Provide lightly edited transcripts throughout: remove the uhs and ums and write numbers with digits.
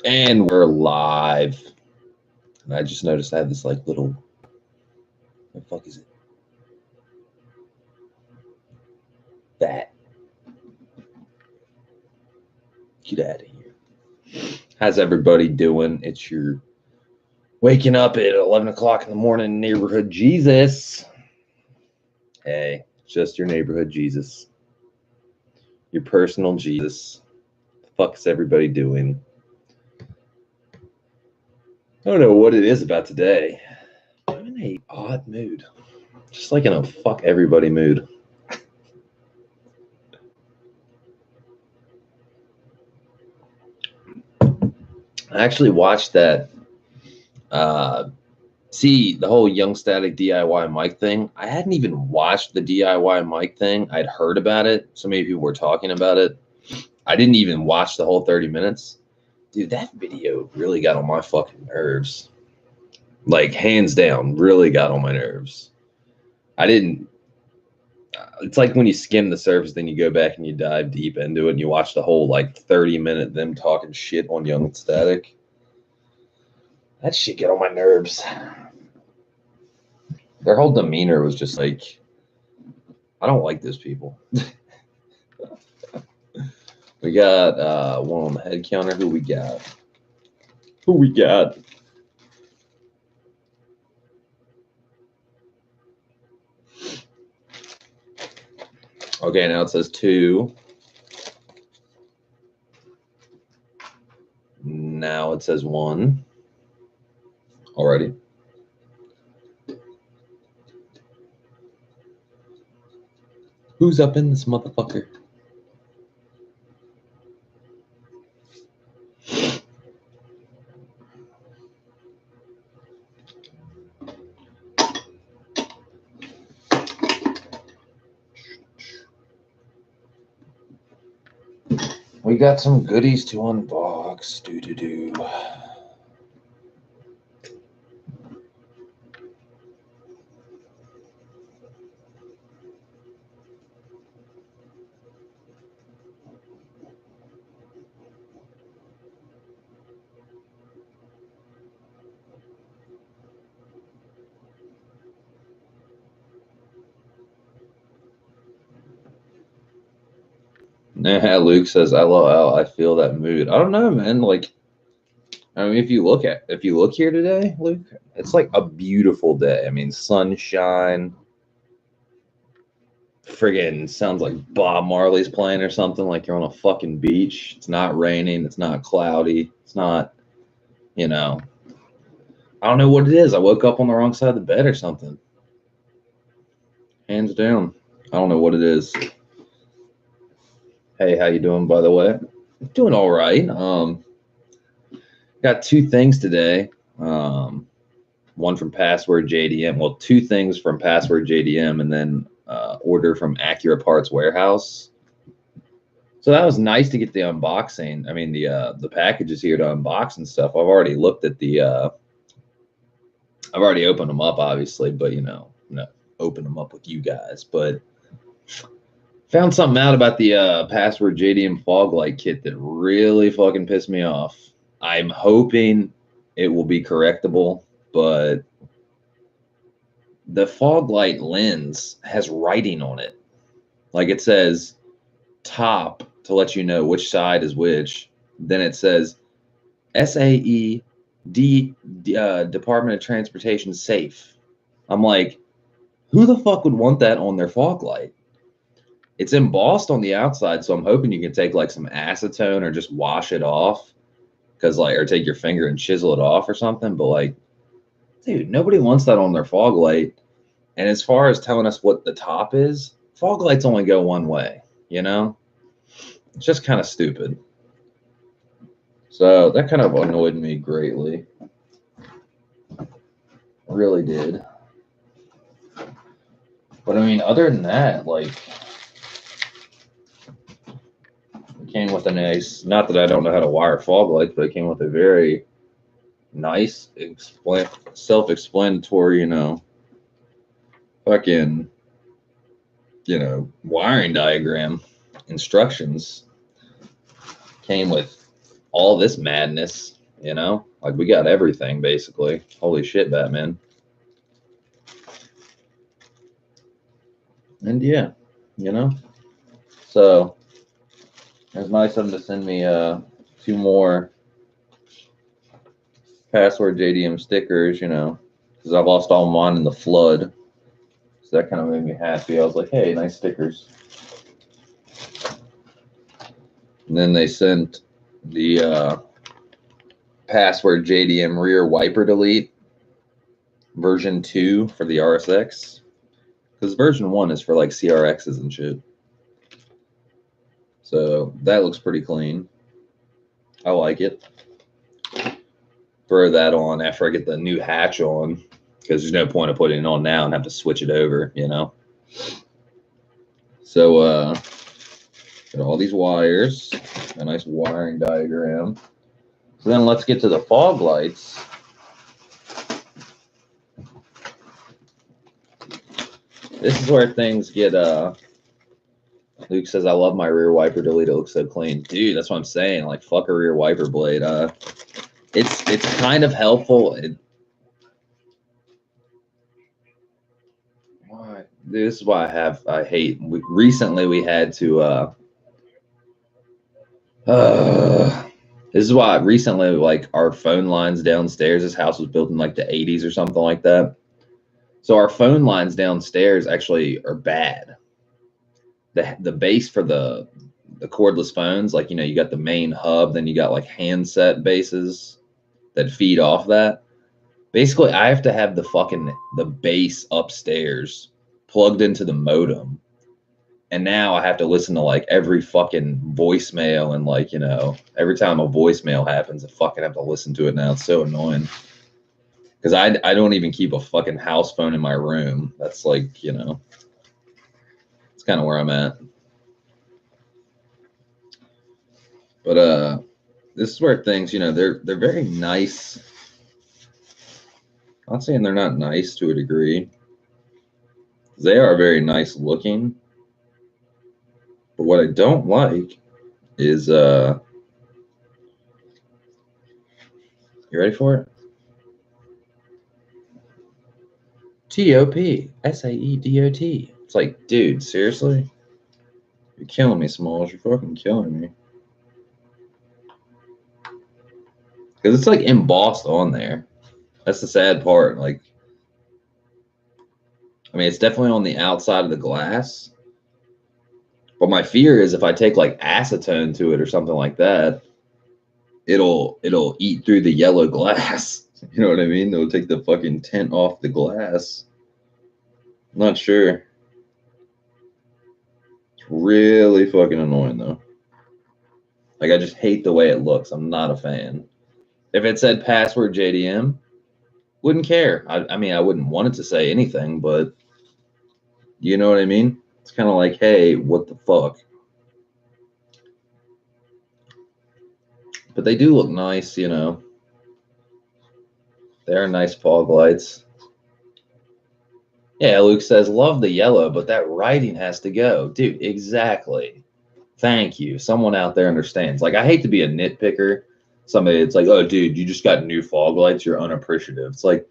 And we're live. And I just noticed I have this like little, what the fuck is it? That. Get out of here. How's everybody doing? It's your waking up at 11 o'clock in the morning neighborhood Jesus. Hey, just your neighborhood Jesus. Your personal Jesus. The fuck is everybody doing? I don't know what it is about today. I'm in a odd mood. Just like in a fuck everybody mood. I actually watched that see the whole Young Static DIY mic thing. I hadn't even watched the DIY mic thing. I'd heard about it. So many people were talking about it. I didn't even watch the whole 30 minutes. Dude, that video really got on my fucking nerves. Like, hands down, really got on my nerves. I didn't. It's like when you skim the surface, then you go back and you dive deep into it and you watch the whole, like, 30-minute them talking shit on Young Static. That shit get on my nerves. Their whole demeanor was just like, I don't like those people. We got one on the head counter. Who we got? Who we got? Okay, now it says 2. Now it says 1. Already. Who's up in this motherfucker? We got some goodies to unbox. Do. Luke says, LOL, I feel that mood. I don't know, man. Like, I mean, if you look here today, Luke, it's like a beautiful day. I mean, sunshine. Friggin' sounds like Bob Marley's playing or something, like you're on a fucking beach. It's not raining. It's not cloudy. It's not, I don't know what it is. I woke up on the wrong side of the bed or something. Hands down. I don't know what it is. Hey, how you doing, by the way? Doing all right. Got 2 things today. One from Password JDM. Well, 2 things from Password JDM, and then order from ACURAPARTSWAREHOUSE. So that was nice to get the unboxing. I mean, the package is here to unbox and stuff. I've already looked at the. I've already opened them up, obviously, but open them up with you guys. But found something out about the Password JDM fog light kit that really fucking pissed me off. I'm hoping it will be correctable, but the fog light lens has writing on it. Like, it says top to let you know which side is which. Then it says SAE Department of Transportation safe. I'm like, who the fuck would want that on their fog light? It's embossed on the outside, so I'm hoping you can take like some acetone or just wash it off, or take your finger and chisel it off or something. But like, dude, nobody wants that on their fog light. And as far as telling us what the top is, fog lights only go one way, It's just kind of stupid. So that kind of annoyed me greatly. Really did. But I mean, other than that, like, it came with a nice, not that I don't know how to wire fog lights, but it came with a very nice, self-explanatory, fucking, wiring diagram instructions. Came with all this madness, you know? Like, we got everything, basically. Holy shit, Batman. And yeah, you know? So, it's nice of them to send me 2 more Password JDM stickers, you know, because I lost all mine in the flood. So that kind of made me happy. I was like, hey, nice stickers. And then they sent the Password JDM rear wiper delete version 2 for the RSX. Because version 1 is for like CRXs and shit. So that looks pretty clean. I like it. Throw that on after I get the new hatch on. Because there's no point of putting it on now and have to switch it over, you know. So got all these wires, a nice wiring diagram. So then let's get to the fog lights. This is where things get Luke says, I love my rear wiper delete. It looks so clean. Dude, that's what I'm saying. Like, fuck a rear wiper blade. It's kind of helpful. This is why I hate. Recently we had to this is why recently, like, our phone lines downstairs, this house was built in like the 80s or something like that. So our phone lines downstairs actually are bad. The base for the cordless phones, like, you know, you got the main hub, then you got like handset bases that feed off that. Basically, I have to have the base upstairs plugged into the modem. And now I have to listen to like every fucking voicemail, and like, you know, every time a voicemail happens, I fucking have to listen to it now. It's so annoying. Because I don't even keep a fucking house phone in my room. That's like, you know, it's kind of where I'm at. But this is where things, you know, they're very nice. I'm not saying they're not nice to a degree. They are very nice looking. But what I don't like is you ready for it? TOPSAEDOT. It's like, dude, seriously? You're killing me, Smalls. You're fucking killing me. Because it's like embossed on there. That's the sad part. Like, I mean, it's definitely on the outside of the glass. But my fear is if I take like acetone to it or something like that, it'll eat through the yellow glass. You know what I mean? It'll take the fucking tint off the glass. I'm not sure. It's really fucking annoying though. Like, I just hate the way it looks. I'm not a fan. If it said password JDM, wouldn't care. I mean, I wouldn't want it to say anything, but you know what I mean? It's kind of like, hey, what the fuck? But they do look nice, you know. They are nice fog lights. Yeah, Luke says, love the yellow, but that writing has to go. Dude, exactly. Thank you. Someone out there understands. Like, I hate to be a nitpicker. Somebody, it's like, oh, dude, you just got new fog lights. You're unappreciative. It's like,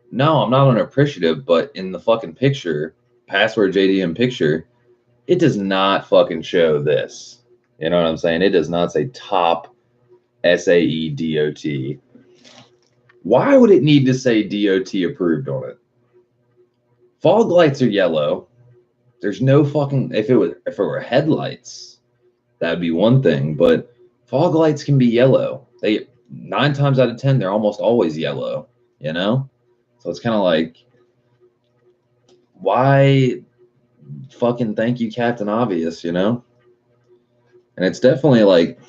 no, I'm not unappreciative, but in the fucking picture, password JDM picture, it does not fucking show this. You know what I'm saying? It does not say top SAE DOT. Why would it need to say DOT approved on it? Fog lights are yellow. There's no fucking, if it were headlights, that would be one thing, but fog lights can be yellow. 9 times out of 10, they're almost always yellow, you know? So it's kind of like, why fucking thank you, Captain Obvious, you know? And it's definitely like,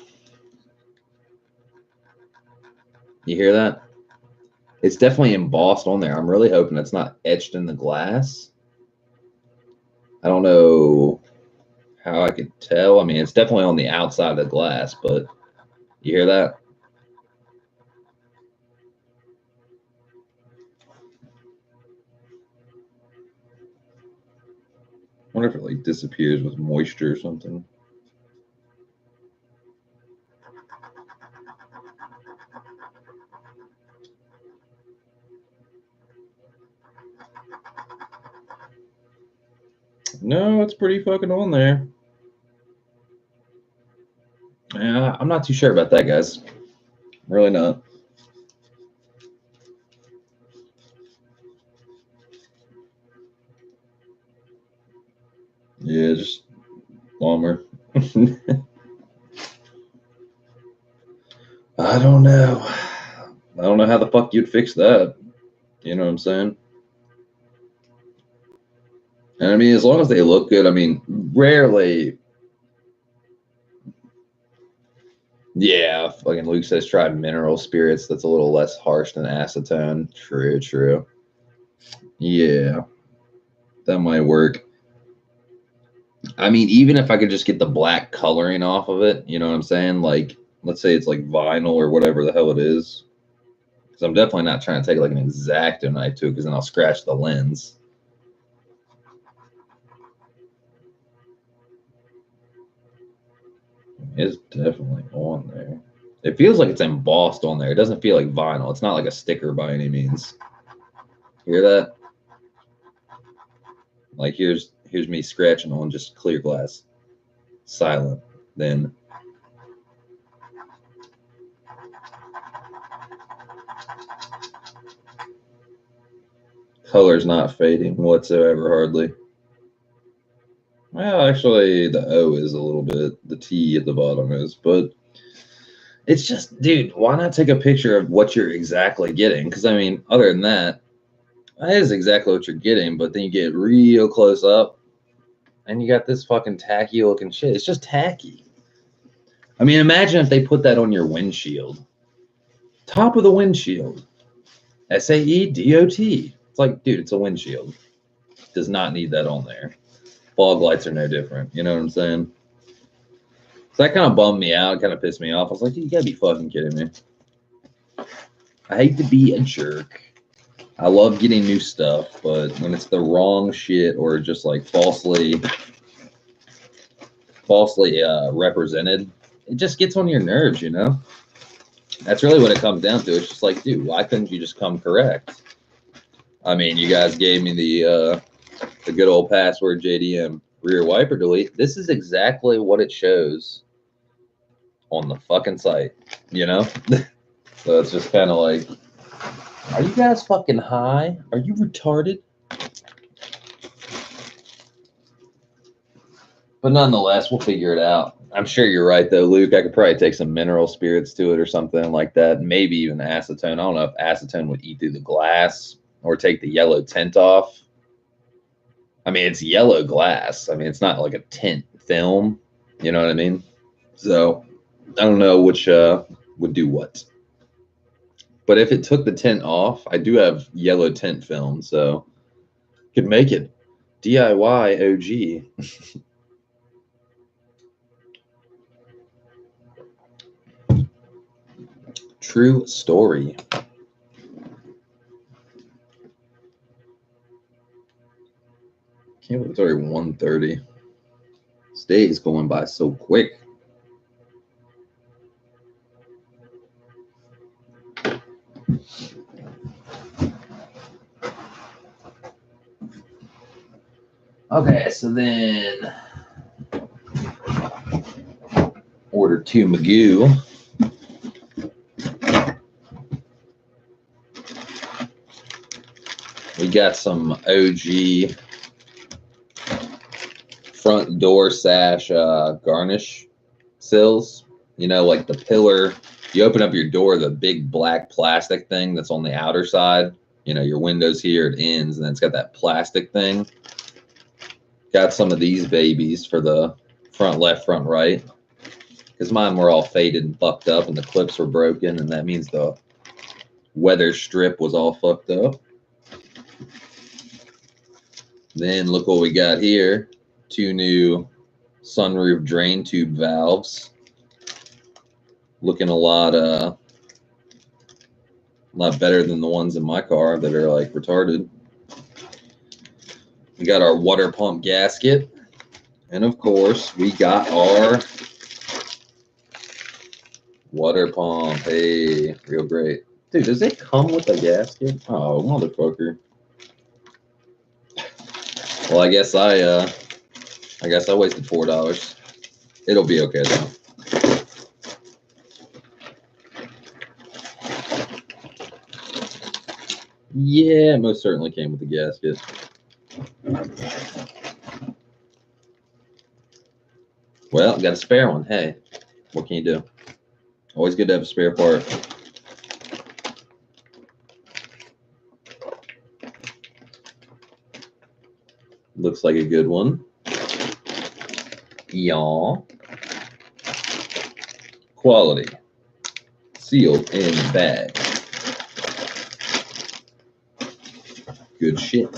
you hear that? It's definitely embossed on there. I'm really hoping it's not etched in the glass. I don't know how I could tell. I mean, it's definitely on the outside of the glass, but you hear that? I wonder if it like disappears with moisture or something. No, it's pretty fucking on there. Yeah, I'm not too sure about that, guys. Really not. Yeah, just bummer. I don't know. I don't know how the fuck you'd fix that. You know what I'm saying? And I mean, as long as they look good, I mean, rarely. Yeah, fucking Luke says try mineral spirits. That's a little less harsh than acetone. True, true. Yeah, that might work. I mean, even if I could just get the black coloring off of it, you know what I'm saying? Like, let's say it's like vinyl or whatever the hell it is. Because I'm definitely not trying to take like an X-Acto knife to it, because then I'll scratch the lens. It's definitely on there. It feels like it's embossed on there. It doesn't feel like vinyl. It's not like a sticker by any means. Hear that? Like here's me scratching on just clear glass. Silent. Then color's not fading whatsoever, hardly. Well, actually, the O is a little bit. The T at the bottom is, but it's just, dude, why not take a picture of what you're exactly getting? Because, I mean, other than that, that is exactly what you're getting, but then you get real close up, and you got this fucking tacky looking shit. It's just tacky. I mean, imagine if they put that on your windshield. Top of the windshield. SAEDOT. It's like, dude, it's a windshield. Does not need that on there. Fog lights are no different. You know what I'm saying? So that kind of bummed me out, kind of pissed me off. I was like, dude, you gotta be fucking kidding me. I hate to be a jerk. I love getting new stuff, but when it's the wrong shit or just like falsely represented, it just gets on your nerves, you know? That's really what it comes down to. It's just like, dude, why couldn't you just come correct? I mean, you guys gave me the good old password JDM rear wiper delete. This is exactly what it shows on the fucking site, you know? So it's just kind of like, are you guys fucking high? Are you retarded? But nonetheless, we'll figure it out. I'm sure you're right, though, Luke. I could probably take some mineral spirits to it or something like that. Maybe even acetone. I don't know if acetone would eat through the glass or take the yellow tint off. I mean, it's yellow glass. I mean, it's not like a tint film. You know what I mean? So I don't know which would do what. But if it took the tint off, I do have yellow tint film, so could make it DIY OG. True story. Can't believe it's already 1:30. This day is going by so quick. Okay, so then order 2 Magoo. We got some OG front door sash garnish sills. You know, like the pillar. You open up your door, the big black plastic thing that's on the outer side. You know, your windows here, it ends, and then it's got that plastic thing. Got some of these babies for the front left, front right. Because mine were all faded and fucked up, and the clips were broken, and that means the weather strip was all fucked up. Then look what we got here. 2 new sunroof drain tube valves. Looking a lot better than the ones in my car that are like retarded. We got our water pump gasket. And of course, we got our water pump. Hey, real great. Dude, does it come with a gasket? Oh, motherfucker. Well, I guess I I guess I wasted $4. It'll be okay though. Yeah, it most certainly came with the gasket. Well, got a spare one. Hey, what can you do? Always good to have a spare part. Looks like a good one. Yaw. Quality. Sealed in bag. Good shit.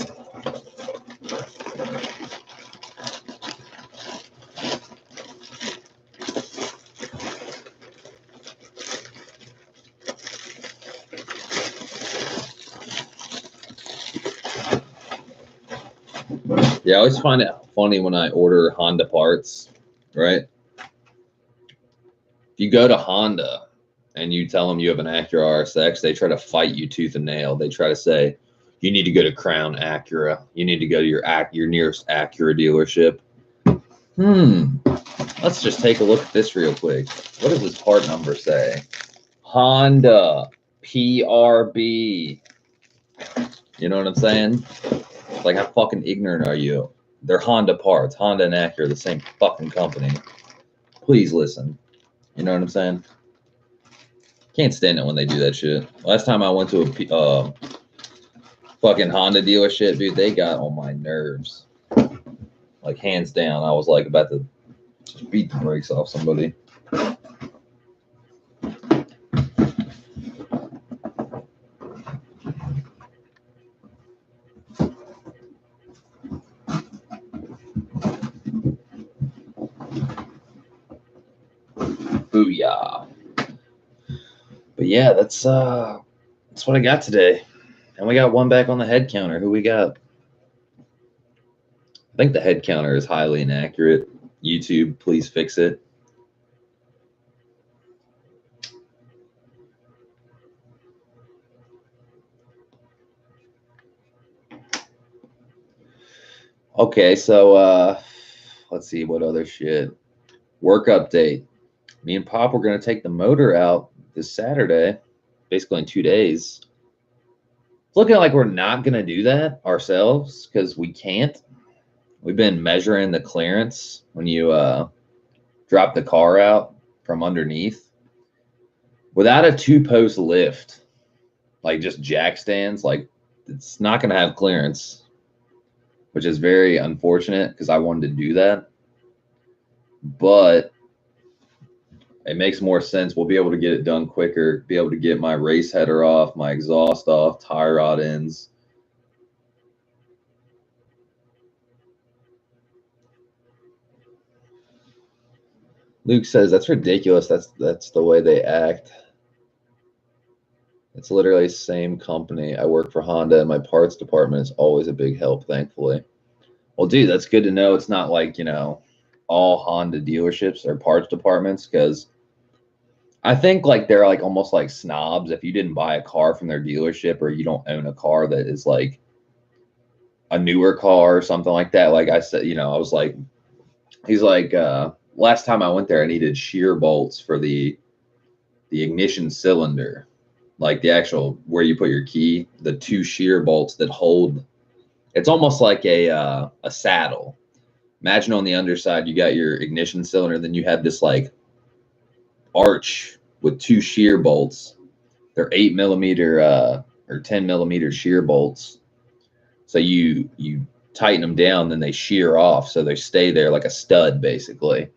Yeah, I always find it funny when I order Honda parts, right? If you go to Honda and you tell them you have an Acura RSX, they try to fight you tooth and nail. They try to say, you need to go to Crown Acura. You need to go to your nearest Acura dealership. Let's just take a look at this real quick. What does this part number say? Honda PRB. You know what I'm saying? Like, how fucking ignorant are you? They're Honda parts. Honda and Acura, the same fucking company. Please listen. You know what I'm saying? Can't stand it when they do that shit. Last time I went to a fucking Honda dealership, dude, they got on my nerves. Like, hands down, I was like about to just beat the brakes off somebody. Booyah. But yeah, that's what I got today. And we got one back on the head counter. Who we got? I think the head counter is highly inaccurate. YouTube, please fix it. Okay, so let's see what other shit. Work update. Me and Pop were going to take the motor out this Saturday, basically in 2 days. It's looking like we're not going to do that ourselves because we can't. We've been measuring the clearance when you drop the car out from underneath. Without a 2-post lift, like just jack stands, like it's not going to have clearance, which is very unfortunate because I wanted to do that. But it makes more sense. We'll be able to get it done quicker, be able to get my race header off, my exhaust off, tie rod ends. Luke says, that's ridiculous. That's the way they act. It's literally the same company. I work for Honda, and my parts department is always a big help, thankfully. Well, dude, that's good to know. It's not like, you know, all Honda dealerships or parts departments, because I think like they're like almost like snobs. If you didn't buy a car from their dealership or you don't own a car that is like a newer car or something like that, like I said, you know, I was like, he's like, last time I went there, I needed shear bolts for the ignition cylinder, like the actual where you put your key, the 2 shear bolts that hold. It's almost like a saddle. Imagine on the underside you got your ignition cylinder, then you have this like arch with 2 shear bolts. They're 8mm or 10mm shear bolts. So you tighten them down, then they shear off, so they stay there like a stud basically.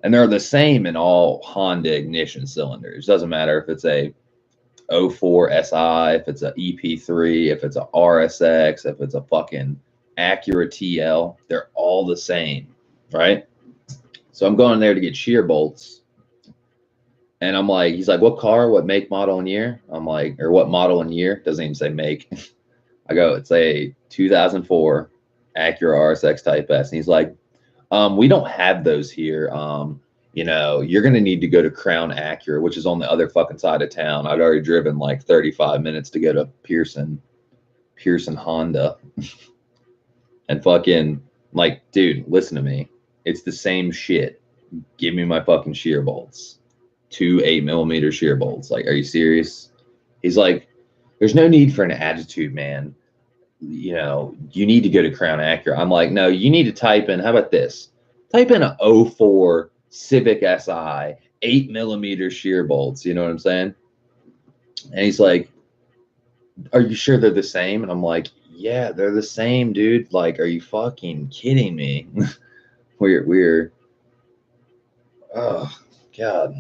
And they're the same in all Honda ignition cylinders. Doesn't matter if it's a 04 SI, if it's a EP3, if it's a RSX, if it's a fucking Acura TL, they're all the same, right? So I'm going there to get shear bolts. And I'm like, he's like, what car, what make, model, and year? I'm like, or what model and year? Doesn't even say make. I go, it's a 2004 Acura RSX Type S. And he's like, we don't have those here. You know, you're going to need to go to Crown Acura, which is on the other fucking side of town. I'd already driven like 35 minutes to go to Pearson Honda. And fucking I'm like, dude, listen to me. It's the same shit. Give me my fucking shear bolts. 2 8mm shear bolts. Like, are you serious? He's like, there's no need for an attitude, man. You know, you need to go to Crown Acura. I'm like, no, you need to type in, how about this? Type in a 04 Civic Si, 8mm shear bolts. You know what I'm saying? And he's like, are you sure they're the same? And I'm like, yeah, they're the same, dude. Like, are you fucking kidding me? we're, oh, God.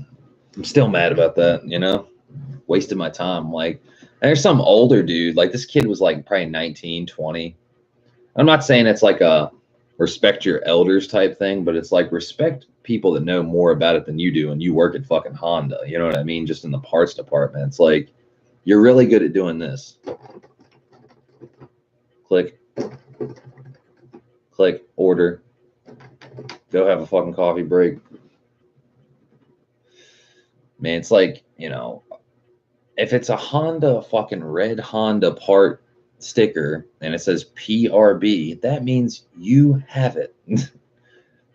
I'm still mad about that, you know? Wasted my time. Like, and there's some older dude. Like, this kid was like probably 19, 20. I'm not saying it's like a respect your elders type thing, but it's like respect people that know more about it than you do, and you work at fucking Honda. You know what I mean? Just in the parts department. It's like, you're really good at doing this. Click. Click. Order. Go have a fucking coffee break. Man, it's like, you know, if it's a Honda, fucking red Honda part sticker and it says PRB, that means you have it.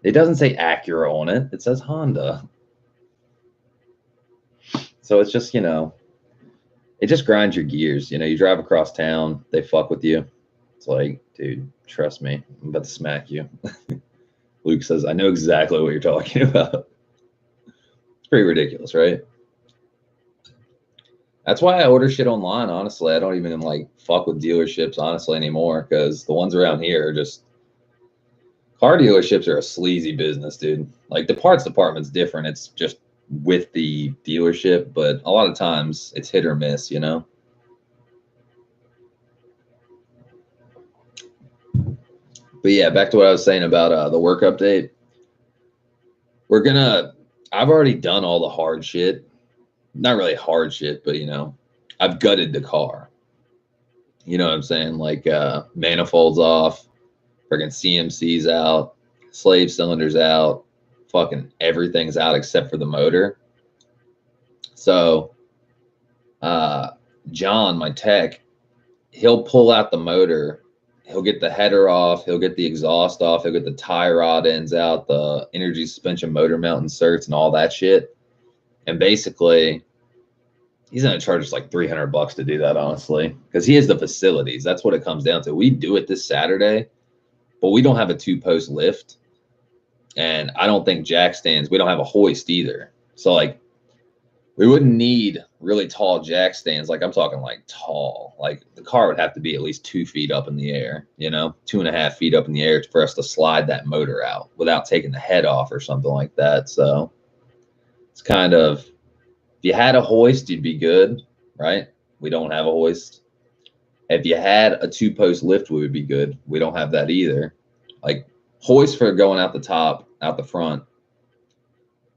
It doesn't say Acura on it. It says Honda. So it's just, you know, it just grinds your gears. You know, you drive across town, they fuck with you. It's like, dude, trust me, I'm about to smack you. Luke says, I know exactly what you're talking about. It's pretty ridiculous, right? That's why I order shit online, honestly. I don't even like fuck with dealerships, honestly, anymore, because the ones around here are just, car dealerships are a sleazy business, dude. Like, the parts department's different. It's just with the dealership, but a lot of times it's hit or miss, you know? But yeah, back to what I was saying about the work update. I've already done all the hard shit. Not really hard shit, but, you know, I've gutted the car. You know what I'm saying? Like, manifolds off, freaking CMC's out, slave cylinders out, fucking everything's out except for the motor. So, John, my tech, he'll pull out the motor. He'll get the header off. He'll get the exhaust off. He'll get the tie rod ends out, the energy suspension motor mount inserts and all that shit. And basically, he's going to charge us like $300 to do that, honestly, because he has the facilities. That's what it comes down to. We do it this Saturday, but we don't have a 2-post lift. And I don't think jack stands, we don't have a hoist either. So, like, we wouldn't need really tall jack stands. Like, I'm talking like tall. Like, the car would have to be at least 2 feet up in the air, you know, 2.5 feet up in the air for us to slide that motor out without taking the head off or something like that. So it's kind of, if you had a hoist, you'd be good, right? We don't have a hoist. If you had a 2-post lift, we would be good. We don't have that either. Like, hoist for going out the top, out the front.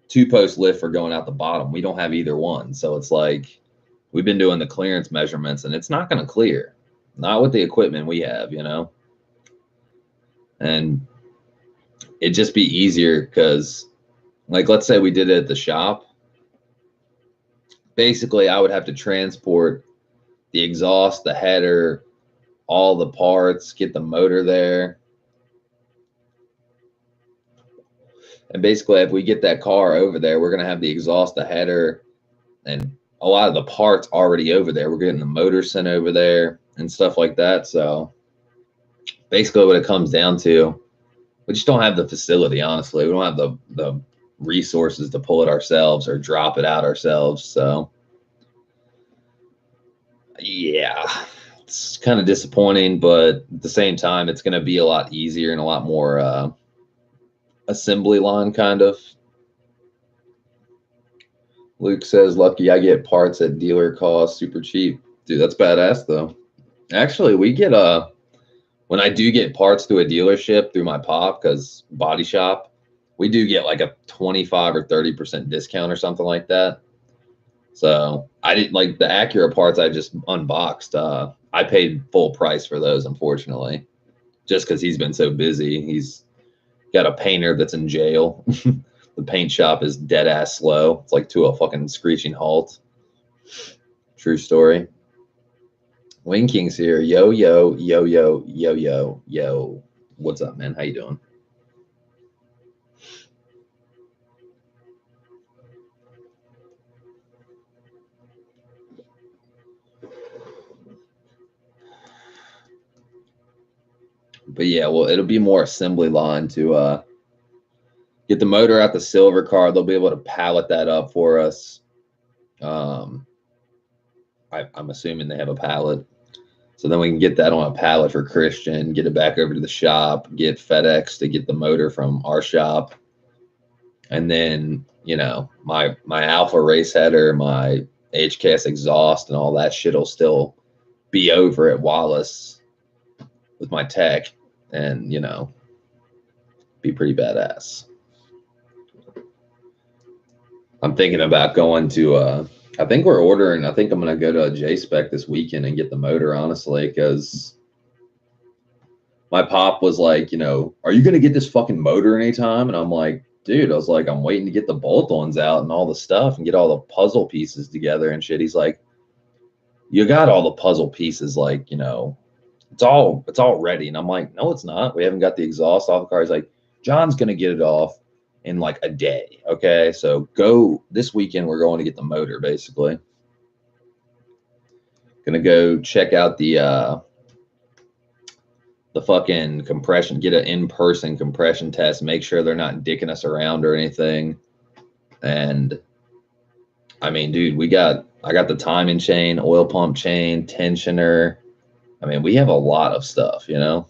2-post lift for going out the bottom. We don't have either one. So it's like, we've been doing the clearance measurements and it's not going to clear. Not with the equipment we have, you know? And it'd just be easier because, like, let's say we did it at the shop. Basically, I would have to transport the exhaust, the header, all the parts, get the motor there. And basically, if we get that car over there, we're going to have the exhaust, the header, and a lot of the parts already over there. We're getting the motor sent over there and stuff like that. So basically what it comes down to, we just don't have the facility, honestly. We don't have the resources to pull it ourselves or drop it out ourselves. So yeah, it's kind of disappointing, but at the same time, it's going to be a lot easier and a lot more assembly line kind of. Luke says, lucky I get parts at dealer cost, super cheap. Dude, that's badass though. Actually, we get when I do get parts through a dealership through my pop, because body shop, we do get like a 25 or 30% discount or something like that. So I didn't like the Acura parts I just unboxed. I paid full price for those, unfortunately, just because he's been so busy. He's got a painter that's in jail. The paint shop is dead ass slow. It's like to a fucking screeching halt. True story. Wing King's here. Yo, yo, yo, yo, yo, yo, yo, What's up, man? How you doing? But yeah, well, it'll be more assembly line to get the motor out the silver car. They'll be able to pallet that up for us. I'm assuming they have a pallet. So then we can get that on a pallet for Christian, get it back over to the shop, get FedEx to get the motor from our shop. And then, you know, my Alpha race header, my HKS exhaust and all that shit will still be over at Wallace with my tech and, you know, be pretty badass. I'm thinking about going to I think we're ordering, I think I'm gonna go to a J-Spec this weekend and get the motor, honestly, because my pop was like, you know, are you gonna get this fucking motor anytime? And I'm like, dude, I was like, I'm waiting to get the bolt-ons out and all the stuff and get all the puzzle pieces together and shit. He's like, you got all the puzzle pieces, like, you know, it's all ready. And I'm like, no, it's not. We haven't got the exhaust off the car. He's like, John's gonna get it off in like a day. Okay, so go this weekend. We're going to get the motor, basically. Gonna go check out the fucking compression, get an in-person compression test, make sure they're not dicking us around or anything. And I mean, dude, I got the timing chain, oil pump chain, tensioner. I mean, we have a lot of stuff, you know.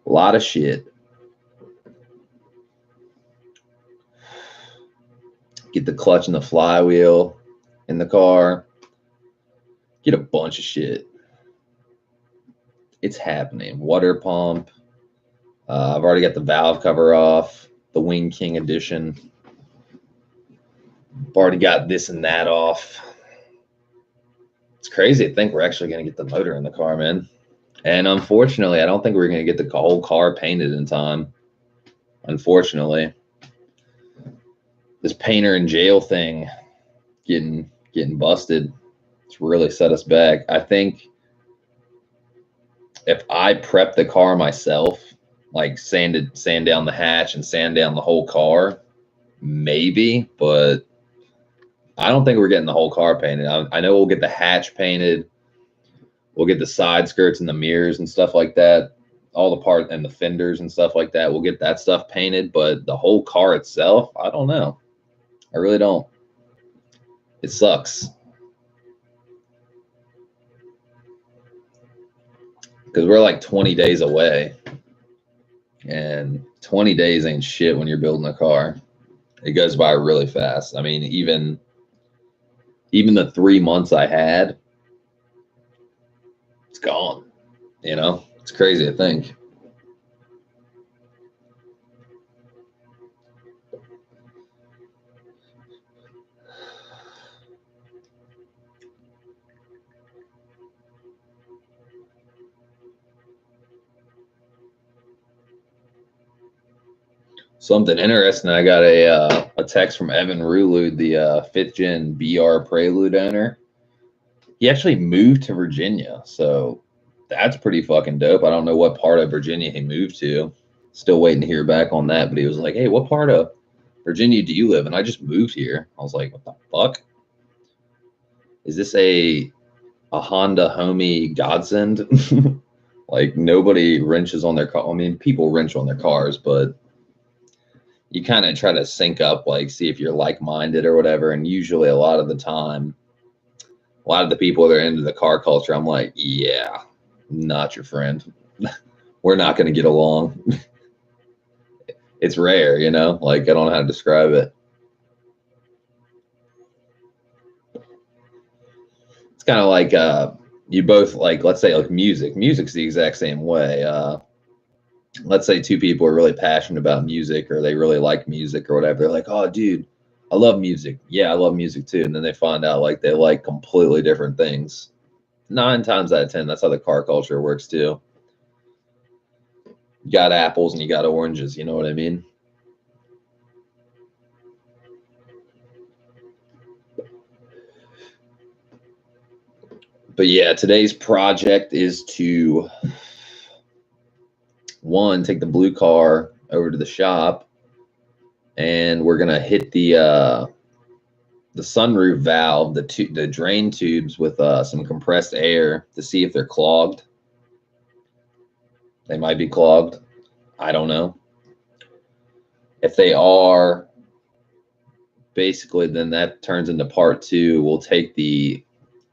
A lot of shit. Get the clutch and the flywheel in the car. Get a bunch of shit. It's happening. Water pump. I've already got the valve cover off. The Wing King edition. I've already got this and that off. It's crazy to think we're actually going to get the motor in the car, man. And unfortunately, I don't think we're going to get the whole car painted in time. Unfortunately. This painter in jail thing getting busted. It's really set us back. I think if I prep the car myself, like sand down the hatch and sand down the whole car, maybe, but I don't think we're getting the whole car painted. I know we'll get the hatch painted. We'll get the side skirts and the mirrors and stuff like that. All the part and the fenders and stuff like that. We'll get that stuff painted, but the whole car itself, I don't know. I really don't. It sucks. Because we're like 20 days away. And 20 days ain't shit when you're building a car. It goes by really fast. I mean, even the 3 months I had, it's gone. You know, it's crazy to think. Something interesting. I got a text from Evan Rulud, the 5th gen BR Prelude owner. He actually moved to Virginia, so that's pretty fucking dope. I don't know what part of Virginia he moved to. Still waiting to hear back on that, but he was like, hey, what part of Virginia do you live in? I just moved here. I was like, what the fuck? Is this a Honda homie godsend? Like, nobody wrenches on their car. I mean, people wrench on their cars, but you kind of try to sync up, like, see if you're like-minded or whatever. And usually a lot of the time, a lot of the people that are into the car culture, I'm like, yeah, not your friend. We're not going to get along. It's rare, you know? Like, I don't know how to describe it. It's kind of like you both, like, let's say, like, music. Music's the exact same way. Let's say two people are really passionate about music or they really like music or whatever. They're like, oh, dude, I love music. Yeah, I love music too. And then they find out like they like completely different things. 9 times out of 10, that's how the car culture works too. You got apples and you got oranges. You know what I mean? But yeah, today's project is to, one, take the blue car over to the shop, and we're gonna hit the sunroof valve, the drain tubes with some compressed air to see if they're clogged. They might be clogged. I don't know. If they are, basically, then that turns into part two. We'll take the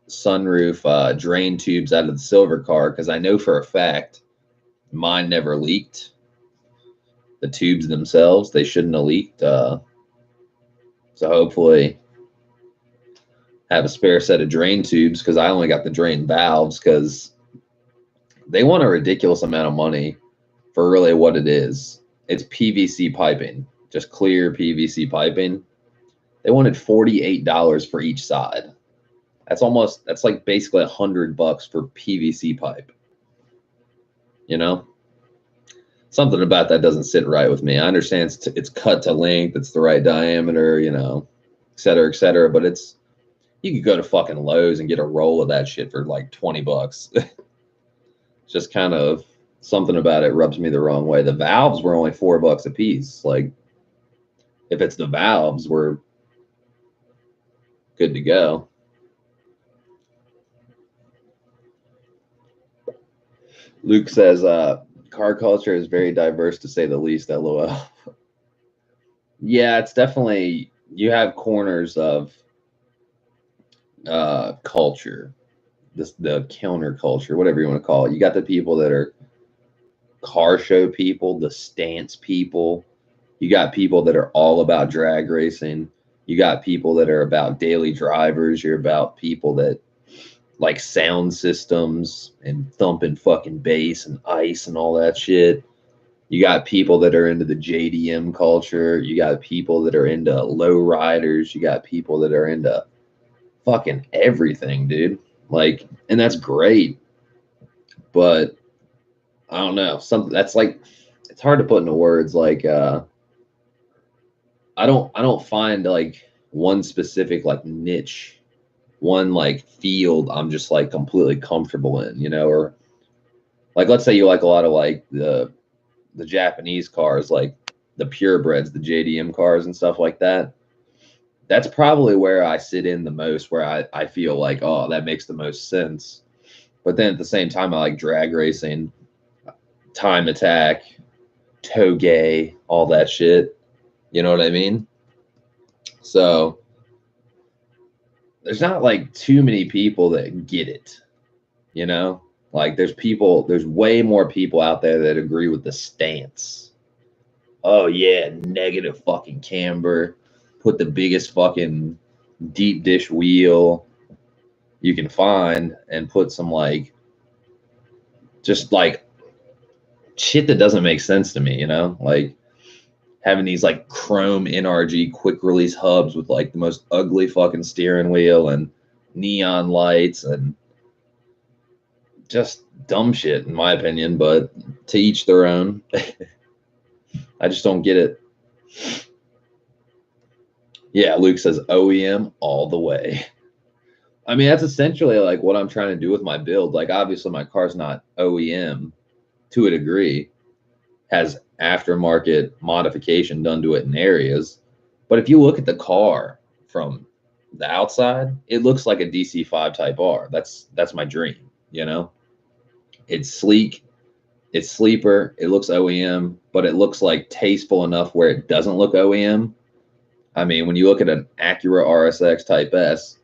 sunroof drain tubes out of the silver car, because I know for a fact mine never leaked. The tubes themselves, they shouldn't have leaked. So hopefully have a spare set of drain tubes, because I only got the drain valves, because they want a ridiculous amount of money for really what it is. It's PVC piping, just clear PVC piping. They wanted $48 for each side. That's like basically $100 for PVC pipe. You know, something about that doesn't sit right with me. I understand it's cut to length, it's the right diameter, you know, et cetera, but you could go to fucking Lowe's and get a roll of that shit for like $20. Just kind of something about it rubs me the wrong way. The valves were only $4 a piece. Like, if it's the valves, we're good to go. Luke says, car culture is very diverse, to say the least, LOL. Yeah, it's definitely, you have corners of culture, the counterculture, whatever you want to call it. You got the people that are car show people, the stance people. You got people that are all about drag racing. You got people that are about daily drivers. You're about people that like sound systems and thumping fucking bass and ice and all that shit. You got people that are into the JDM culture. You got people that are into low riders. You got people that are into fucking everything, dude. Like, and that's great. But I don't know. Something that's like, it's hard to put into words. Like, I don't find like one specific like niche, one like field I'm just like completely comfortable in, you know, or like, let's say you like a lot of like the Japanese cars, like the purebreds, the JDM cars and stuff like that. That's probably where I sit in the most, where I feel like, oh, that makes the most sense. But then at the same time, I like drag racing, time attack, toge, all that shit. You know what I mean? So there's not like too many people that get it, you know? Like there's way more people out there that agree with the stance. Oh yeah, negative fucking camber, put the biggest fucking deep dish wheel you can find and put some like, just like shit that doesn't make sense to me, you know? Like having these like chrome NRG quick release hubs with like the most ugly fucking steering wheel and neon lights and just dumb shit in my opinion, but to each their own. I just don't get it. Yeah, Luke says OEM all the way. I mean, that's essentially like what I'm trying to do with my build. Like, obviously my car's not OEM to a degree, has aftermarket modification done to it in areas. But if you look at the car from the outside, it looks like a DC5 Type R. That's my dream, you know? It's sleek, it's sleeper, it looks OEM, but it looks like tasteful enough where it doesn't look OEM. I mean, when you look at an Acura RSX Type S,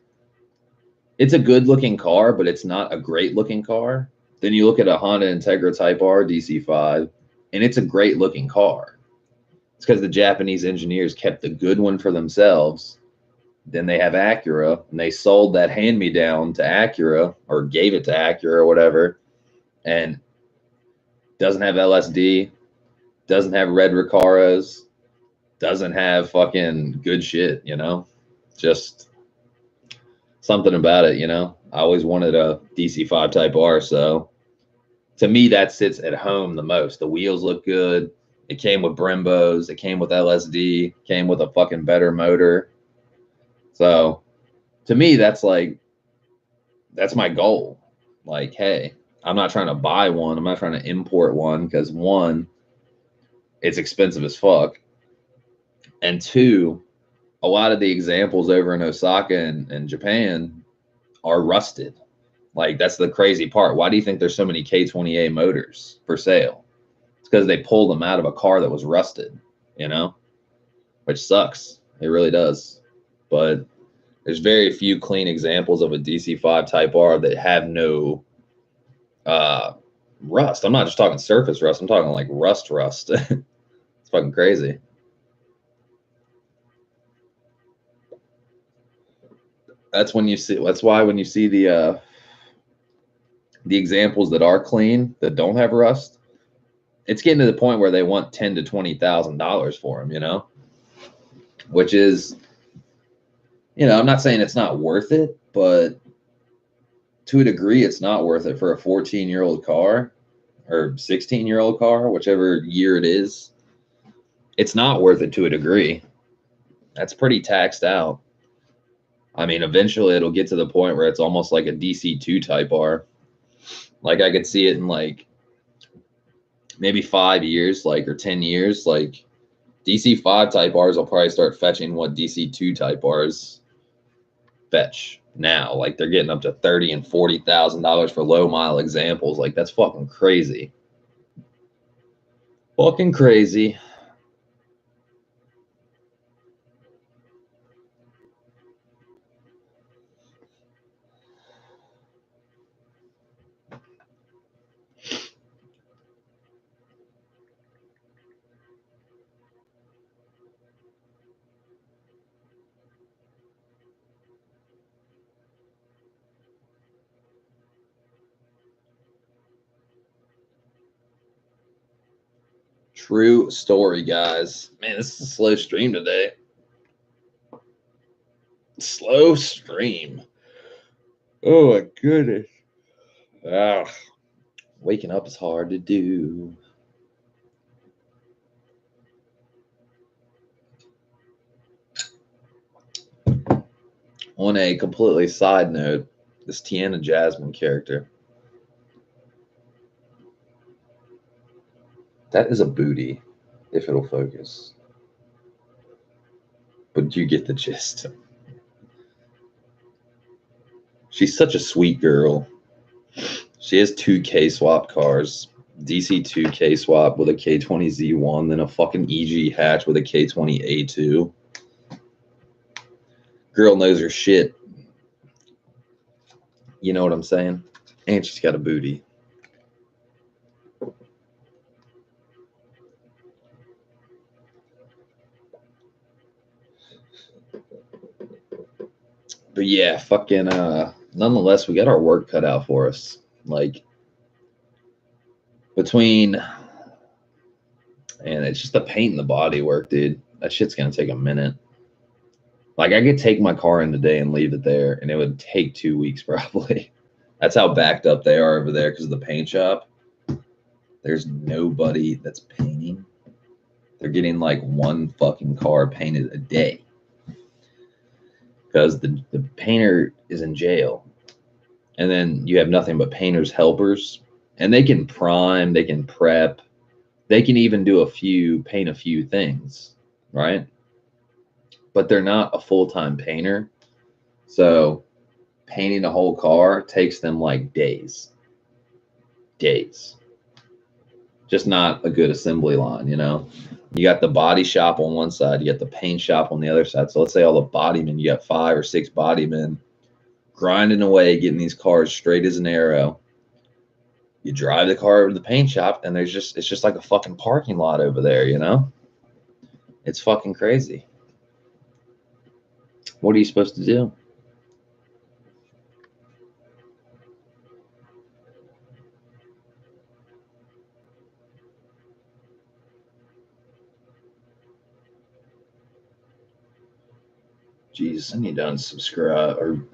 it's a good looking car, but it's not a great looking car. Then you look at a Honda Integra Type R DC5, and it's a great looking car. It's because the Japanese engineers kept the good one for themselves. Then they have Acura, and they sold that hand-me-down to Acura, or gave it to Acura or whatever, and doesn't have LSD, doesn't have red Recaros, doesn't have fucking good shit, you know? Just something about it, you know? I always wanted a DC5 Type R, so to me, that sits at home the most. The wheels look good. It came with Brembos. It came with LSD. Came with a fucking better motor. So to me, that's like that's my goal. Like, hey, I'm not trying to buy one. I'm not trying to import one because one, it's expensive as fuck. And two, a lot of the examples over in Osaka and Japan are rusted. Like, that's the crazy part. Why do you think there's so many K20A motors for sale? It's because they pulled them out of a car that was rusted, you know, which sucks. It really does. But there's very few clean examples of a DC5 Type R that have no rust. I'm not just talking surface rust. I'm talking like rust. It's fucking crazy. That's when you see. That's why when you see the examples that are clean that don't have rust, it's getting to the point where they want $10,000 to $20,000 for them. You know, which is, you know, I'm not saying it's not worth it, but to a degree, it's not worth it for a 14-year-old car or 16-year-old car, whichever year it is. It's not worth it to a degree. That's pretty taxed out. I mean, eventually it'll get to the point where it's almost like a DC2 Type R. Like, I could see it in like maybe 5 years, like, or 10 years. Like, DC5 Type Rs will probably start fetching what DC2 Type Rs fetch now. Like, they're getting up to $30,000 and $40,000 for low mile examples. Like, that's fucking crazy. Fucking crazy. True story, guys. Man, this is a slow stream today. Slow stream. Oh my goodness. Ah, waking up is hard to do. On a completely side note, this Tiana Jasmine character. That is a booty, if it'll focus. But you get the gist. She's such a sweet girl. She has 2 K-swap cars. DC2 K-swap with a K20Z1, then a fucking EG hatch with a K20A2. Girl knows her shit. You know what I'm saying? And she's got a booty. But yeah, fucking nonetheless, we got our work cut out for us. Like, between, and it's just the paint and the body work, dude. That shit's gonna take a minute. Like, I could take my car in today and leave it there, and it would take 2 weeks probably. That's how backed up they are over there because of the paint shop. There's nobody that's painting. They're getting like 1 fucking car painted a day because the painter is in jail. And then you have nothing but painters helpers, and they can prime, they can prep, they can even paint a few things, right? But they're not a full-time painter. So painting a whole car takes them like days. Just not a good assembly line, you know? You got the body shop on one side, you got the paint shop on the other side. So let's say all the bodymen, you got 5 or 6 bodymen grinding away, getting these cars straight as an arrow. You drive the car over to the paint shop, and it's just like a fucking parking lot over there, you know? It's fucking crazy. What are you supposed to do? Jesus, I need to unsubscribe. Or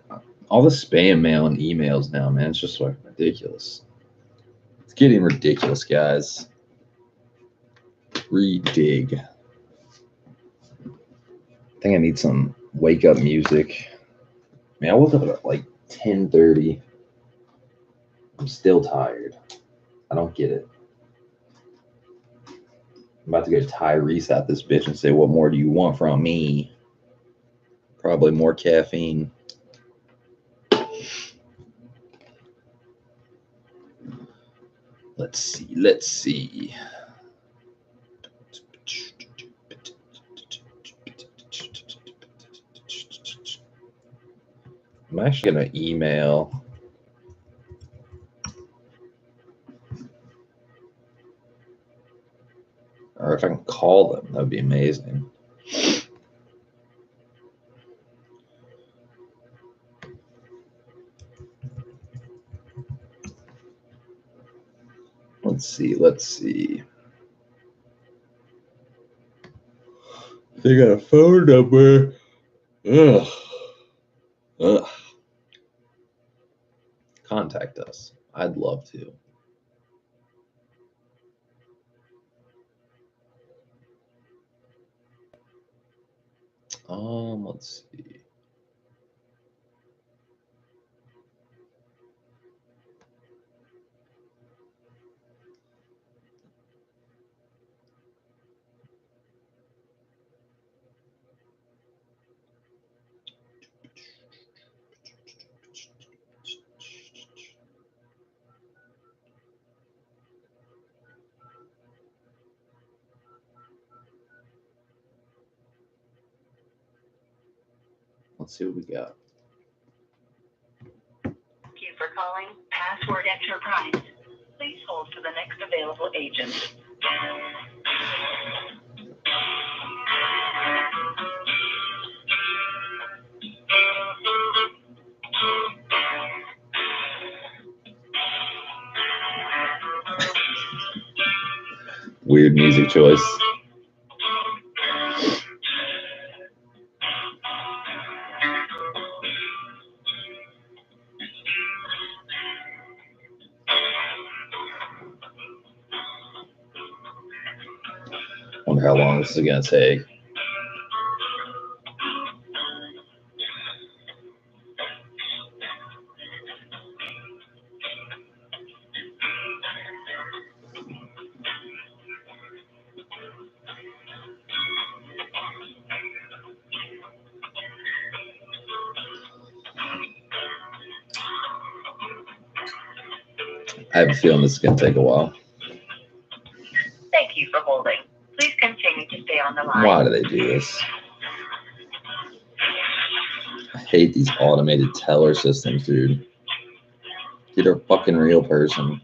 all the spam mail and emails now, man. It's just like ridiculous. It's getting ridiculous, guys. Redig. I think I need some wake up music. Man, I woke up at like 10:30. I'm still tired. I don't get it. I'm about to go Tyrese out this bitch and say, what more do you want from me? Probably more caffeine. Let's see. Let's see. I'm actually going to email. Or if I can call them, that would be amazing. Let's see. Let's see. They got a phone number. Ugh. Ugh. Contact us. I'd love to. Let's see. Let's see what we got. Thank you for calling Password Enterprise. Please hold for the next available agent. Weird music choice. Wonder how long this is gonna take. I have a feeling this is gonna take a while. Thank you for holding. Please continue to stay on the line. Why do they do this? I hate these automated teller systems, dude. Get a fucking real person.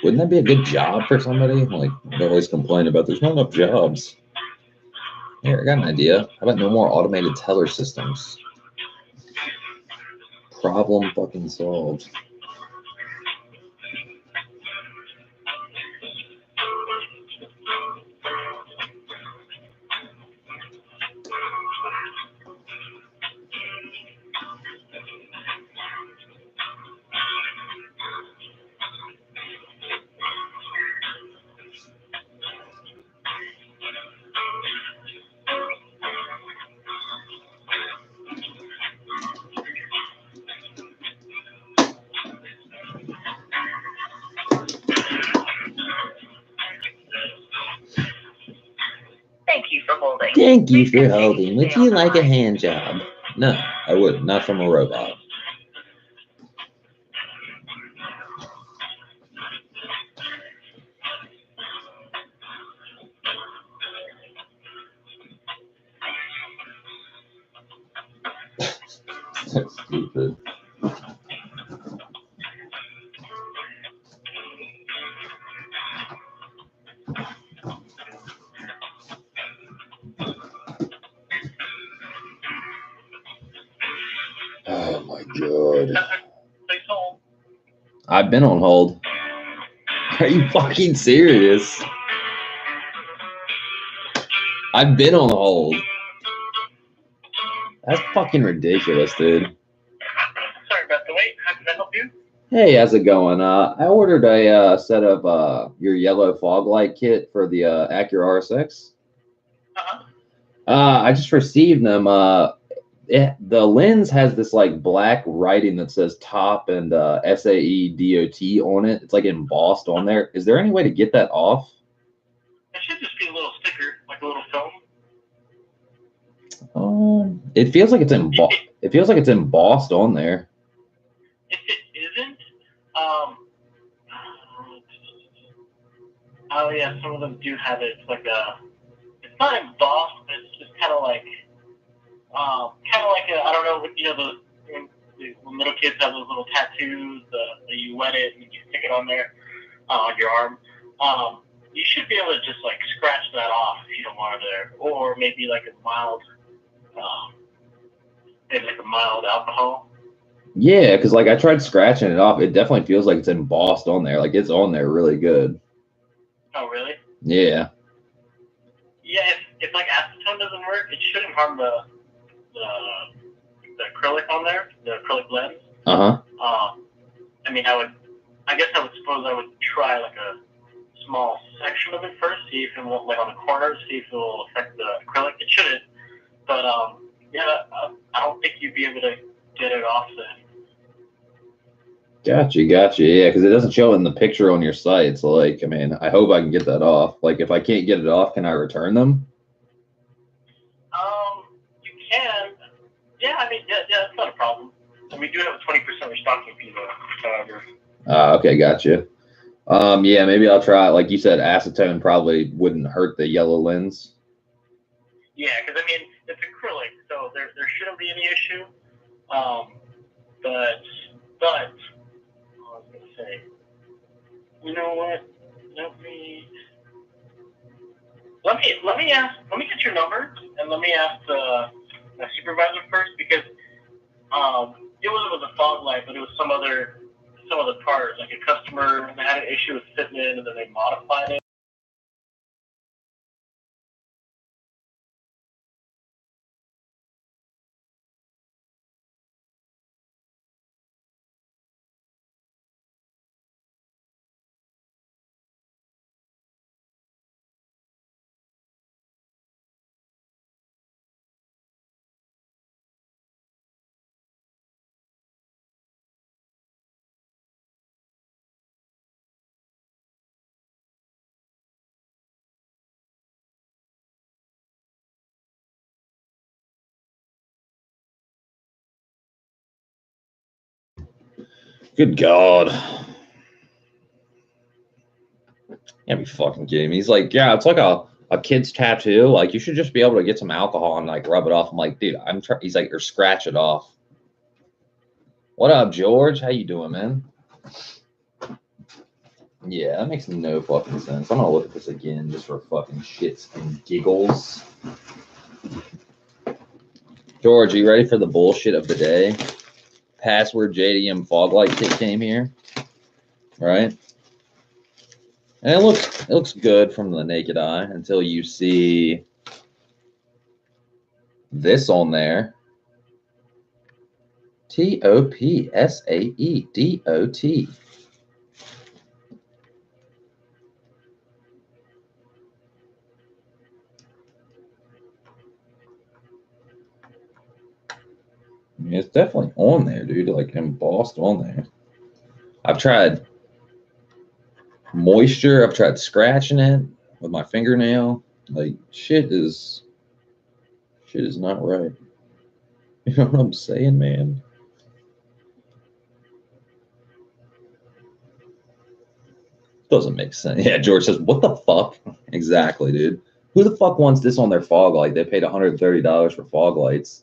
Wouldn't that be a good job for somebody? Like, they always complain about there's not enough jobs. Here, I got an idea. How about no more automated teller systems? Problem fucking solved. Thank you for holding. Thank you for holding. Would you like a hand job? No, I wouldn't. Not from a robot. That's stupid. Oh my god. Please hold. I've been on hold. Are you fucking serious? I've been on hold. That's fucking ridiculous, dude. Sorry about the wait. How can I help you? Hey, how's it going? I ordered a set of your yellow fog light kit for the Acura RSX. Uh-huh. I just received them. the lens has this like black writing that says top and SAEDOT on it. It's like embossed on there. Is there any way to get that off? It should just be a little sticker, like a little film. It feels like it's embossed. It feels like it's embossed on there. If it isn't, oh yeah, some of them do have it. It's like it's not embossed, but it's just kind of like I don't know, when little kids have those little tattoos, that you wet it and you stick it on there, on your arm. You should be able to just like scratch that off if you don't want it there, or maybe like a mild alcohol. Yeah, because like I tried scratching it off. It definitely feels like it's embossed on there. Like it's on there really good. Oh, really? Yeah. Yeah, if like acetone doesn't work, it shouldn't harm the acrylic on there, the acrylic lens. Uh-huh. I mean, I suppose I would try like a small section of it first, see if it won't, like on the corners, see if it will affect the acrylic. It shouldn't, but yeah, I don't think you'd be able to get it off then. Gotcha. Yeah, because it doesn't show in the picture on your site. So, like, I mean, I hope I can get that off. Like, if I can't get it off, can I return them? You can. Yeah, I mean, yeah, that's not a problem. And we do have a 20% restocking fee, however. Okay, gotcha. Yeah, maybe I'll try. Like you said, acetone probably wouldn't hurt the yellow lens. Yeah, because I mean, it's acrylic, so there shouldn't be any issue. But I was gonna say, you know what? Let me get your number and let me ask my supervisor first, because it wasn't with the fog light, but it was some other part, like a customer had an issue with fitting in and then they modified it. Good God. Can't be fucking kidding me. He's like, yeah, it's like a kid's tattoo. Like, you should just be able to get some alcohol and like rub it off. I'm like, dude, he's like, or scratch it off. What up, George? How you doing, man? Yeah, that makes no fucking sense. I'm gonna look at this again just for fucking shits and giggles. George, are you ready for the bullshit of the day? Password JDM fog light kit came here, right? And it looks good from the naked eye until you see this on there. TOPSAEDOT. I mean, it's definitely on there, dude. Like embossed on there. I've tried moisture. I've tried scratching it with my fingernail. Like shit is not right. You know what I'm saying, man? Doesn't make sense. Yeah, George says, what the fuck? Exactly, dude. Who the fuck wants this on their fog light? They paid $130 for fog lights,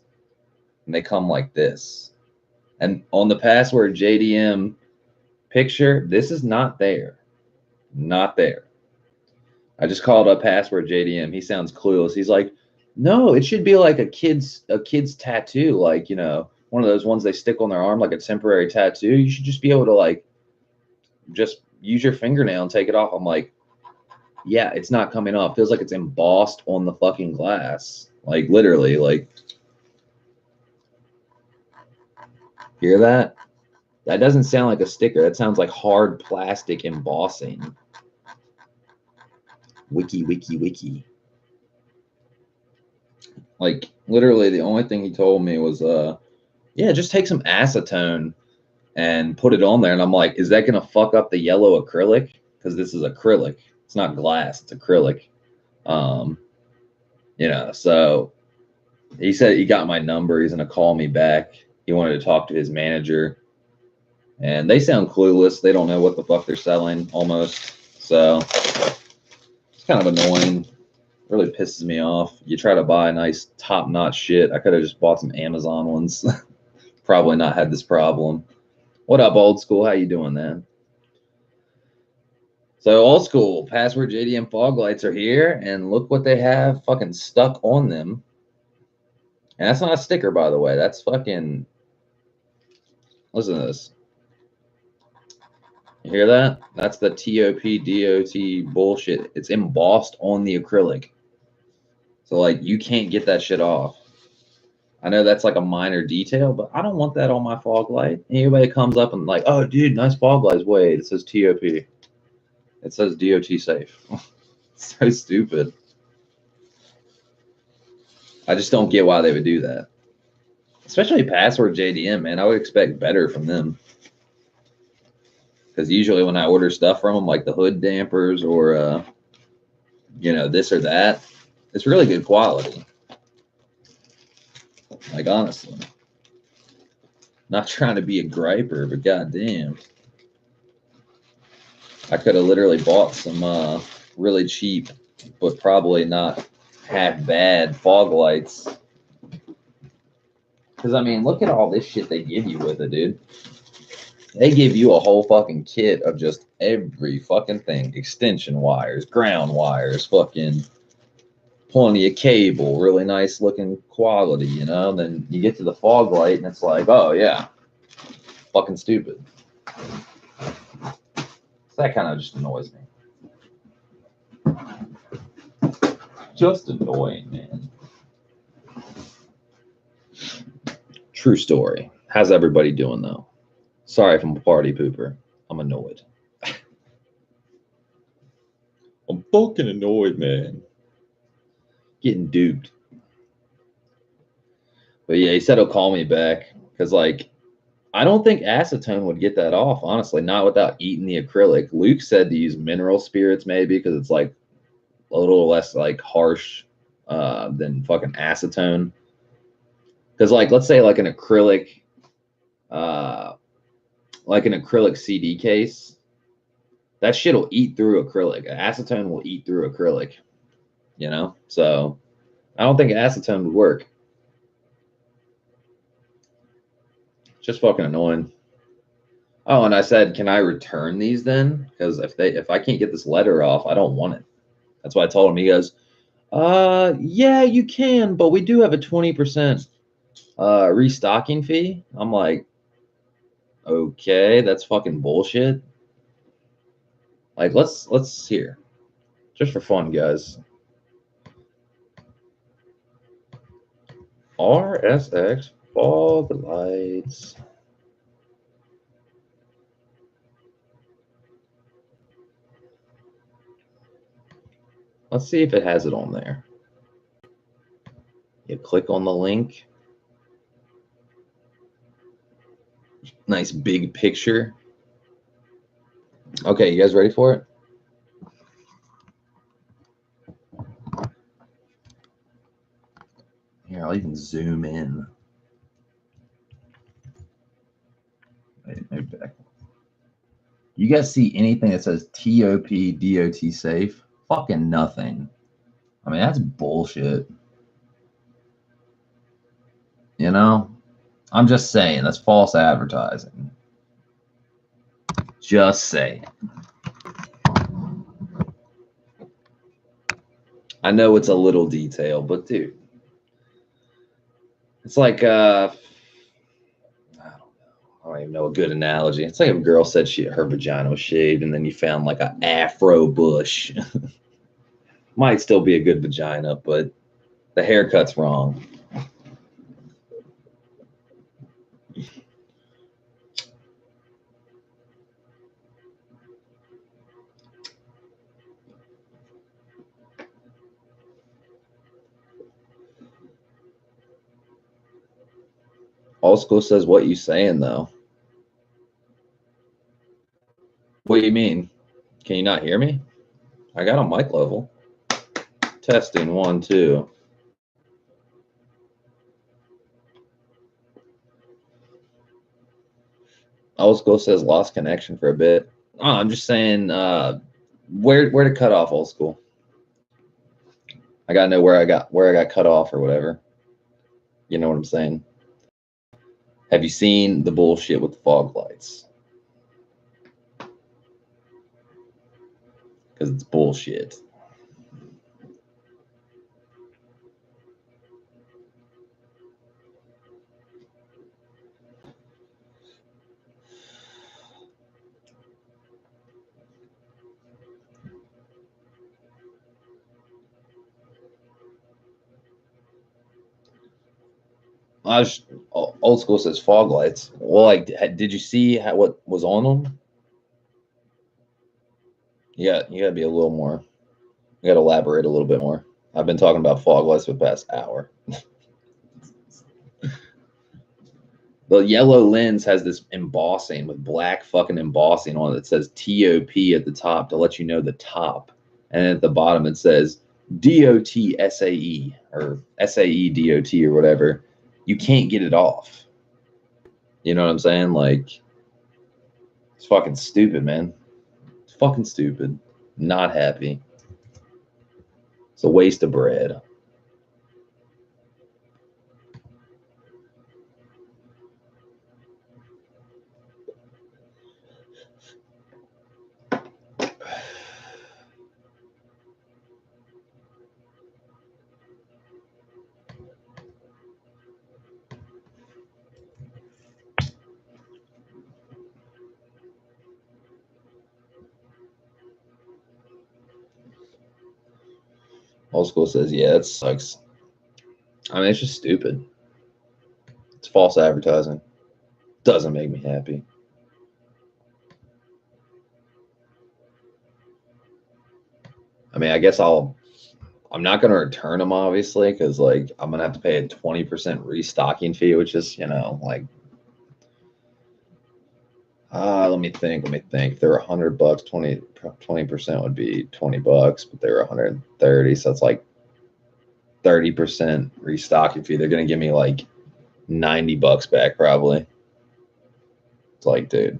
and they come like this. And on the password JDM picture, this is not there. Not there. I just called up password JDM. He sounds clueless. He's like, no, it should be like a kid's tattoo, like, you know, one of those ones they stick on their arm, like a temporary tattoo. You should just be able to like just use your fingernail and take it off. I'm like, yeah, it's not coming off. It feels like it's embossed on the fucking glass. Like literally, like, hear that? That doesn't sound like a sticker. That sounds like hard plastic embossing. Wiki. Like, literally, the only thing he told me was, yeah, just take some acetone and put it on there. And I'm like, is that going to fuck up the yellow acrylic? Because this is acrylic. It's not glass. It's acrylic. You know, so he said he got my number. He's going to call me back. He wanted to talk to his manager. And they sound clueless. They don't know what the fuck they're selling almost. So it's kind of annoying. Really pisses me off. You try to buy nice top-notch shit. I could have just bought some Amazon ones. Probably not had this problem. What up, old school? How you doing, man? So old school, Password JDM fog lights are here, and look what they have fucking stuck on them. And that's not a sticker, by the way. That's fucking... Listen to this. You hear that? That's the TOP DOT bullshit. It's embossed on the acrylic. So, like, you can't get that shit off. I know that's like a minor detail, but I don't want that on my fog light. Anybody comes up and like, oh, dude, nice fog lights. Wait, it says TOP. It says DOT safe. So stupid. I just don't get why they would do that. Especially Password JDM, man. I would expect better from them. Because usually when I order stuff from them, like the hood dampers or, you know, this or that, it's really good quality. Like, honestly. Not trying to be a griper, but goddamn. I could have literally bought some really cheap, but probably not half bad fog lights. Because, I mean, look at all this shit they give you with it, dude. They give you a whole fucking kit of just every fucking thing. Extension wires, ground wires, fucking plenty of cable, really nice looking quality, you know? Then you get to the fog light and it's like, oh, yeah, fucking stupid. That kind of just annoys me. Just annoying, man. True story. How's everybody doing, though? Sorry if I'm a party pooper. I'm annoyed. I'm fucking annoyed, man. Getting duped. But yeah, he said he'll call me back. Because, like, I don't think acetone would get that off, honestly. Not without eating the acrylic. Luke said to use mineral spirits, maybe, because it's, like, a little less, like, harsh than fucking acetone. Because, like, let's say, like, an acrylic CD case, that shit will eat through acrylic. Acetone will eat through acrylic, you know? So I don't think acetone would work. Just fucking annoying. Oh, and I said, can I return these then? Because if I can't get this letter off, I don't want it. That's why I told him. He goes, yeah, you can, but we do have a 20% restocking fee. I'm like, okay, that's fucking bullshit. Like, let's hear. Just for fun, guys. RSX fog lights. Let's see if it has it on there. You click on the link. Nice big picture. Okay, you guys ready for it? Here, I'll even zoom in. Maybe back. You guys see anything that says TOP DOT safe? Fucking nothing. I mean, that's bullshit. You know? I'm just saying, that's false advertising. Just saying. I know it's a little detail, but dude, it's like I don't even know a good analogy. It's like if a girl said her vagina was shaved and then you found like an afro bush. Might still be a good vagina, but the haircut's wrong. Old School says, what you saying, though? What do you mean? Can you not hear me? I got a mic level. Testing 1, 2. Old School says lost connection for a bit. Oh, I'm just saying, where to cut off, Old School? I gotta know where I got cut off or whatever. You know what I'm saying? Have you seen the bullshit with the fog lights? Because it's bullshit. Old School says fog lights. Well, like, did you see what was on them? Yeah, you gotta be a little more. You gotta elaborate a little bit more. I've been talking about fog lights for the past hour. The yellow lens has this embossing with black fucking embossing on it that says TOP at the top to let you know the top. And at the bottom it says DOT SAE or SAE DOT or whatever. You can't get it off. You know what I'm saying? Like, it's fucking stupid, man. It's fucking stupid. Not happy. It's a waste of bread. Old School says, yeah, it sucks. I mean, it's just stupid. It's false advertising. Doesn't make me happy. I mean, I guess I'm not going to return them, obviously, because, like, I'm going to have to pay a 20% restocking fee, which is, you know, like, let me think. If they were $100, 20% would be $20, but they were 130, so it's like 30% restocking fee. They're going to give me like $90 back, probably. It's like, dude,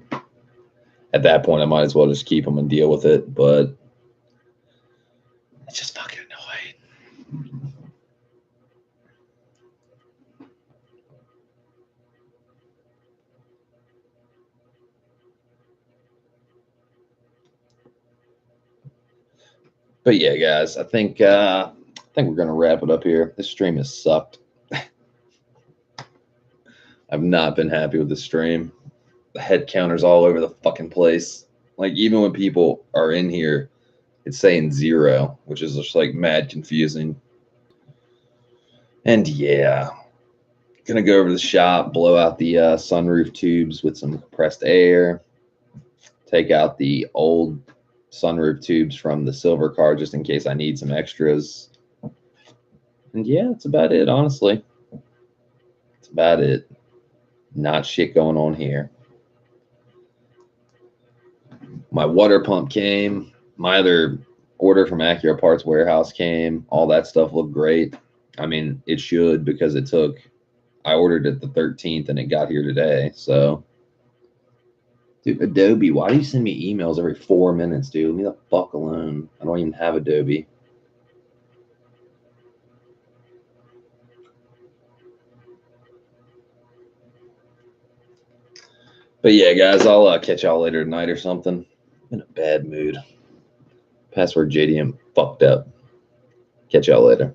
at that point, I might as well just keep them and deal with it, but it's just fucking annoying. But yeah, guys, I think we're gonna wrap it up here. This stream has sucked. I've not been happy with the stream. The head counter's all over the fucking place. Like, even when people are in here, it's saying 0, which is just like mad confusing. And yeah, gonna go over to the shop, blow out the sunroof tubes with some compressed air, take out the old sunroof tubes from the silver car just in case I need some extras. And yeah, that's about it, honestly. That's about it. Not shit going on here. My water pump came. My other order from Acura Parts Warehouse came. All that stuff looked great. I mean, it should, because I ordered it the 13th and it got here today. So, dude, Adobe, why do you send me emails every 4 minutes, dude? Leave me the fuck alone. I don't even have Adobe. But yeah, guys, I'll catch y'all later tonight or something. I'm in a bad mood. Password JDM fucked up. Catch y'all later.